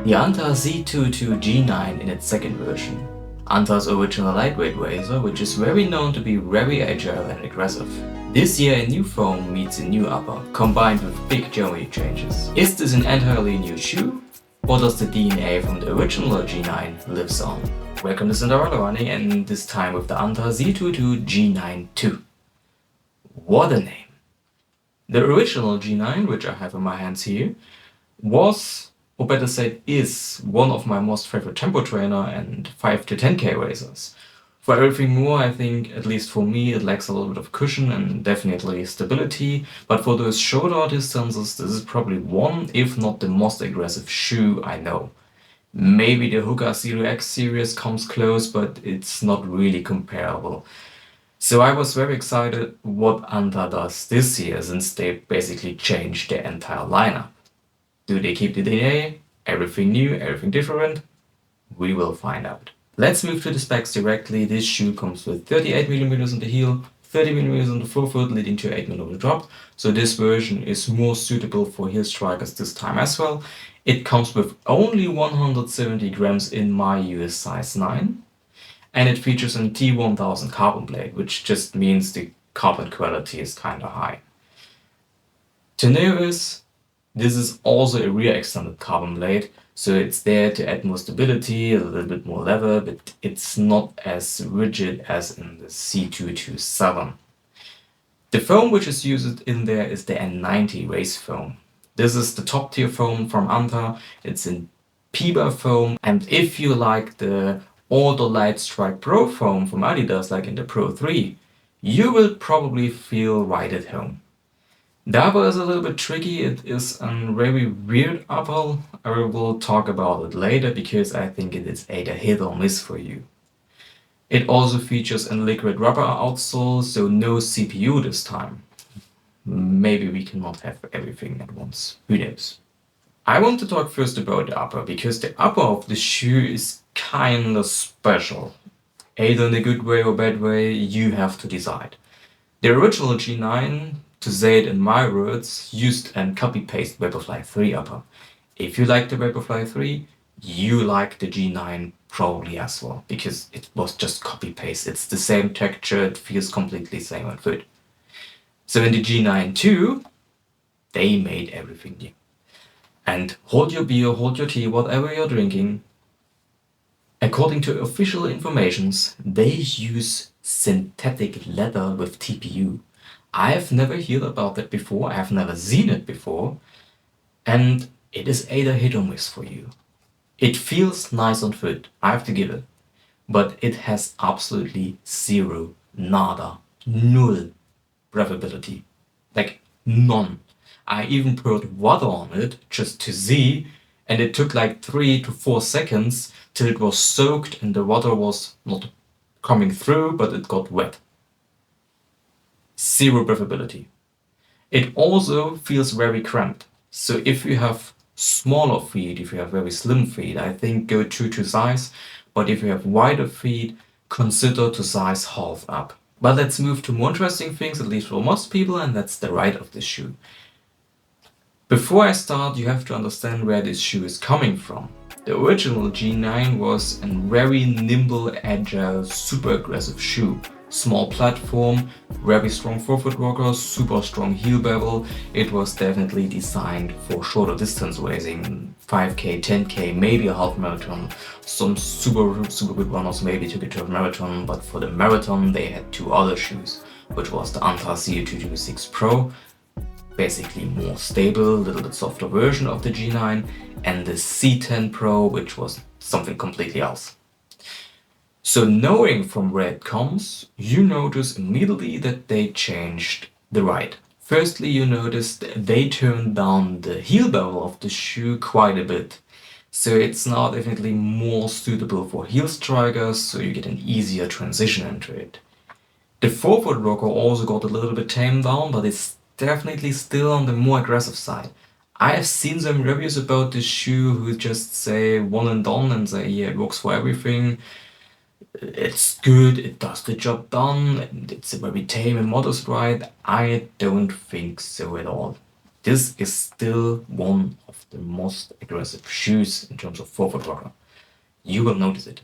The Anta C202 G9 in its second version. Anta's original lightweight razor, which is very known to be very agile and aggressive. This year a new foam meets a new upper, combined with big geometry changes. Is this an entirely new shoe? Or does the DNA from the original G9 lives on? Welcome to Cinderella Running, and this time with the Anta Z22 G9 2. What a name! The original G9, which I have in my hands here, was, or better said is, one of my most favorite tempo trainer and 5 to 10k racers. For everything more, I think, at least for me, it lacks a little bit of cushion and definitely stability, but for those shorter distances, this is probably one, if not the most aggressive shoe I know. Maybe the Hoka Zero X series comes close, but it's not really comparable. So I was very excited what Anta does this year, since they basically changed the entire lineup. Do they keep the DNA? Everything new, everything different? We will find out. Let's move to the specs directly. This shoe comes with 38mm on the heel, 30mm on the forefoot, leading to 8mm drop. So this version is more suitable for heel strikers this time as well. It comes with only 170 grams in my US size 9. And it features a T1000 carbon blade, which just means the carbon quality is kinda high. To know is, this is also a rear extended carbon blade, so it's there to add more stability, a little bit more leather, but it's not as rigid as in the C227. The foam which is used in there is the N90 race foam. This is the top tier foam from Anta. It's in PIBA foam, and if you like the older Light Strike Pro foam from Adidas, like in the Pro 3, you will probably feel right at home. The upper is a little bit tricky. It is a very weird upper. I will talk about it later because I think it is either hit or miss for you. It also features a liquid rubber outsole, so no CPU this time. Maybe we cannot have everything at once. Who knows? I want to talk first about the upper, because the upper of the shoe is kinda special. Either in a good way or bad way, you have to decide. The original G9, to say it in my words, used and copy-paste Vaporfly 3 upper. If you like the Vaporfly 3, you like the G9 probably as well, because it was just copy-paste. It's the same texture, it feels completely same on foot. So in the G9 2, they made everything new. And hold your beer, hold your tea, whatever you're drinking. According to official informations, they use synthetic leather with TPU. I've never heard about that before, I've never seen it before, and it is either hit or miss for you. It feels nice on foot, I have to give it, but it has absolutely zero, nada, null breathability. Like, none. I even poured water on it just to see, and it took like 3 to 4 seconds till it was soaked and the water was not coming through, but it got wet. Zero breathability. It also feels very cramped. So if you have smaller feet, if you have very slim feet, I think go to size. But if you have wider feet, consider to size half up. But let's move to more interesting things, at least for most people, and that's the ride of the shoe. Before I start, you have to understand where this shoe is coming from. The original G9 was a very nimble, agile, super aggressive shoe. Small platform, very strong forefoot rocker, super strong heel bevel. It was definitely designed for shorter distance racing, 5k, 10k, maybe a half marathon. Some super good runners maybe took it to a marathon, but for the marathon they had two other shoes, which was the Anta C226 Pro, basically more stable, a little bit softer version of the G9, and the C10 Pro, which was something completely else. So knowing from where it comes, you notice immediately that they changed the ride. Firstly, you notice they turned down the heel bevel of the shoe quite a bit. So it's now definitely more suitable for heel strikers, so you get an easier transition into it. The forefoot rocker also got a little bit tamed down, but it's definitely still on the more aggressive side. I have seen some reviews about this shoe who just say one and done and say, yeah, it works for everything. It's good, it does the job done, and it's a very tame and modest ride. I don't think so at all. this is still one of the most aggressive shoes in terms of forefoot rocker. You will notice it.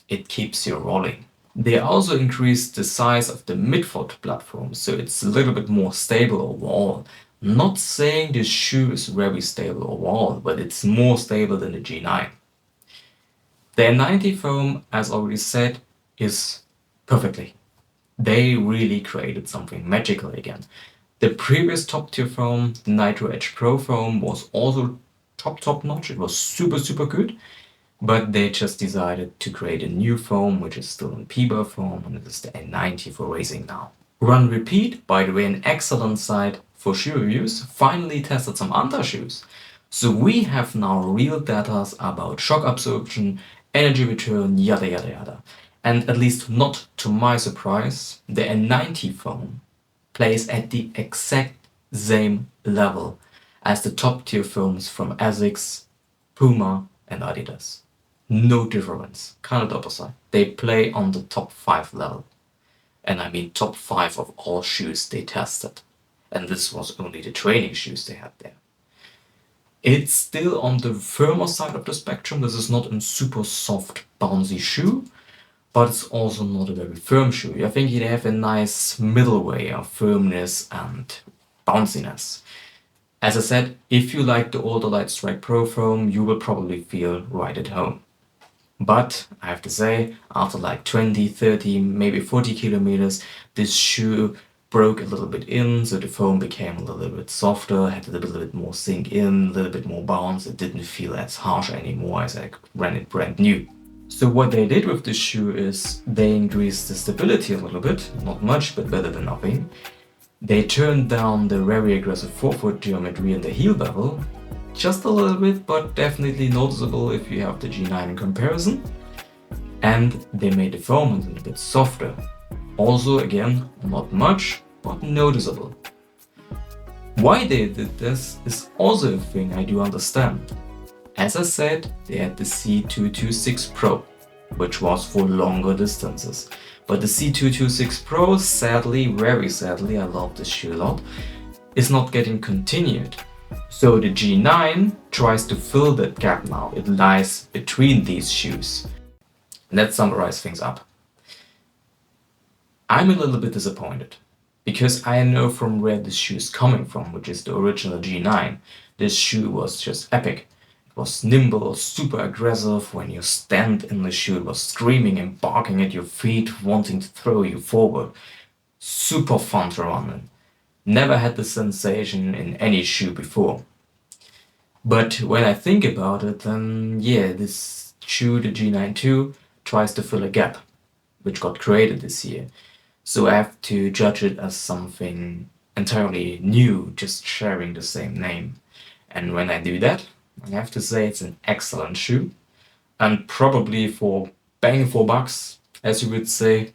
It keeps you rolling. They also increased the size of the midfoot platform, so it's a little bit more stable overall. Not saying this shoe is very stable overall, but it's more stable than the G9. The 90 foam, as already said, is perfectly. They really created something magical again. The previous top tier foam, the Nitro Edge Pro foam, was also top notch. It was super good. But they just decided to create a new foam, which is still in PBA foam, and it is the N90 for racing now. Run Repeat, by the way, an excellent site for shoe reviews, finally tested some Anta shoes. So we have now real data about shock absorption, energy return, yada yada yada. And at least not to my surprise, the N90 foam plays at the exact same level as the top tier foams from Asics, Puma and Adidas. No difference, kind of the opposite. They play on the top 5 level. And I mean top 5 of all shoes they tested. And this was only the training shoes they had there. It's still on the firmer side of the spectrum. This is not a super soft, bouncy shoe, but it's also not a very firm shoe. I think you have a nice middle way of firmness and bounciness. As I said, if you like the older Lightstrike Pro foam, you will probably feel right at home. But I have to say, after like 20, 30, maybe 40 kilometers, this shoe broke a little bit in, so the foam became a little bit softer, had a little bit more sink in, a little bit more bounce. It didn't feel as harsh anymore as I ran it brand new. So what they did with this shoe is they increased the stability a little bit, not much, but better than nothing. They turned down the very aggressive forefoot geometry in the heel bevel, just a little bit, but definitely noticeable if you have the G9 in comparison. And they made the foam a little bit softer. Also, again, not much, but noticeable. Why they did this is also a thing I do understand. As I said, they had the C226 Pro, which was for longer distances. But the C226 Pro, sadly, very sadly, I love this shoe a lot, is not getting continued. So the G9 tries to fill that gap now. It lies between these shoes. Let's summarize things up. I'm a little bit disappointed, because I know from where this shoe is coming from, which is the original G9. This shoe was just epic. It was nimble, super aggressive. When you stand in the shoe, it was screaming and barking at your feet, wanting to throw you forward. Super fun to run in. Never had the sensation in any shoe before. But when I think about it, then yeah, this shoe, the G92, tries to fill a gap, which got created this year. So I have to judge it as something entirely new, just sharing the same name. And when I do that, I have to say it's an excellent shoe. And probably for bang for bucks, as you would say,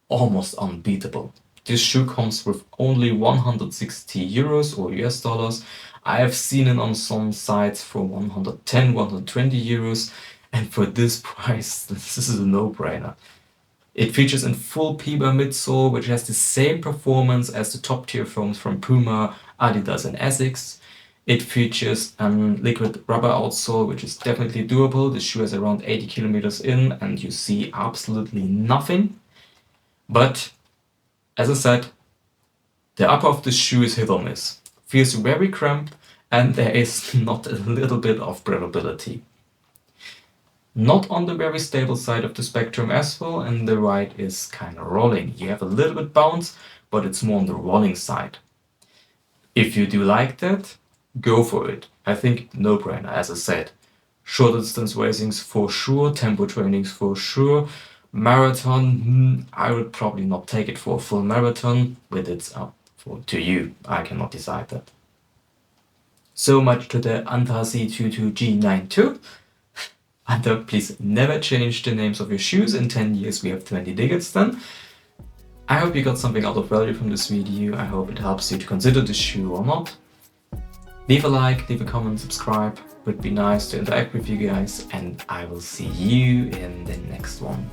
almost unbeatable. This shoe comes with only 160 euros or US dollars. I have seen it on some sites for 110, 120 euros. And for this price, this is a no-brainer. It features in full PBA midsole, which has the same performance as the top tier foams from Puma, Adidas and Asics. It features a liquid rubber outsole, which is definitely doable. The shoe is around 80 kilometers in and you see absolutely nothing. But as I said, the upper of the shoe is hit or miss. Feels very cramped and there is not a little bit of breathability. Not on the very stable side of the spectrum as well, and the ride is kind of rolling. You have a little bit bounce, but it's more on the rolling side. If you do like that, go for it. I think no-brainer, as I said. Short distance racings for sure, tempo trainings for sure. Marathon, I would probably not take it for a full marathon, but it's up to you. I cannot decide that. So much to the Anta C202 G92. Anta, please never change the names of your shoes. In 10 years we have 20 decades then. I hope you got something out of value from this video. I hope it helps you to consider this shoe or not. Leave a like, leave a comment, subscribe. It would be nice to interact with you guys, and I will see you in the next one.